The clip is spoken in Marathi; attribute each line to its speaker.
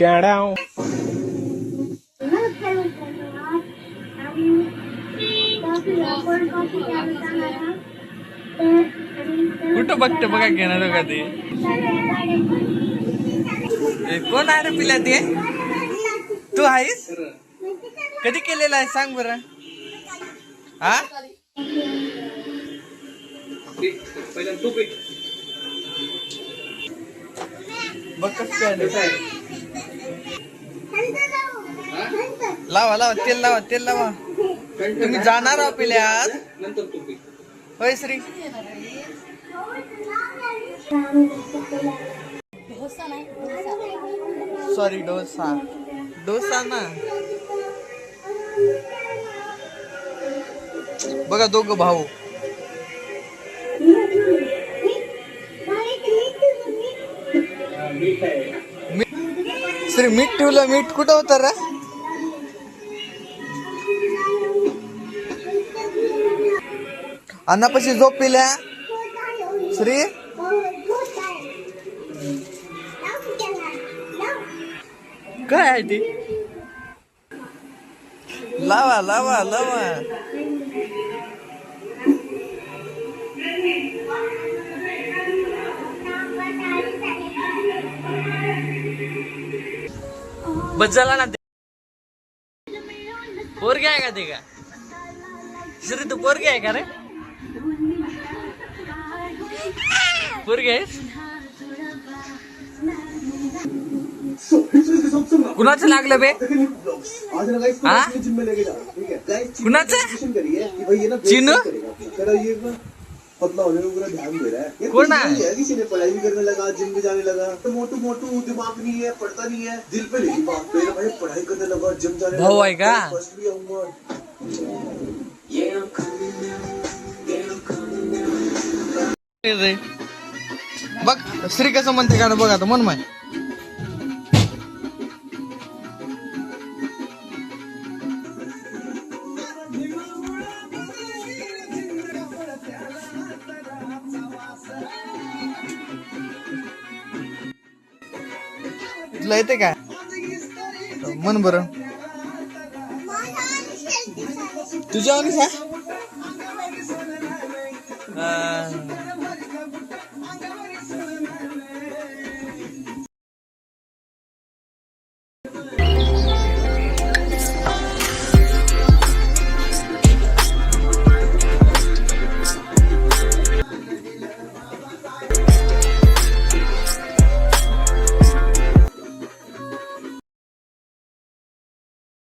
Speaker 1: टाळाव.
Speaker 2: कुठं बघते बघा घेणार का ते कोण आहे रे पिल्या ते तू आहेस कधी केलेला आहे सांग बरं हा बघ कसं लावा लावा तेल लावा तुम्ही जाणार आहो पिल्यात होय श्री सॉरी डोसा ना बघा दोघं भाऊ श्री मीठ ठेवलं मीठ कुठं होतं रे अन्नापाशी झोप पिल्या श्री काय आहे ती लावा लावा लावा बस झाला ना ते पोरगी आहे का ते का श्री तू पोरगी आहे का रे पोरगी आहेस कुणाचं लागलं बे हा कुणाचं चिनू
Speaker 3: पतला होने में पूरा ध्यान दे रहा है
Speaker 2: कौन है
Speaker 3: किसी ने पढ़ाई भी करने लगा जिम भी जाने लगा तो मोटू मोटू दिमाग नहीं है पढ़ता नहीं है दिल पे नहीं बात पे भाई पढ़ाई करने लगा जिम जाने लगा
Speaker 2: भाऊ आहे का
Speaker 3: फर्स्ट भी आऊंगा
Speaker 2: बघ श्री कसं म्हणते का बघ आता मन माय तुला येते काय मन बर तुझ्या आणि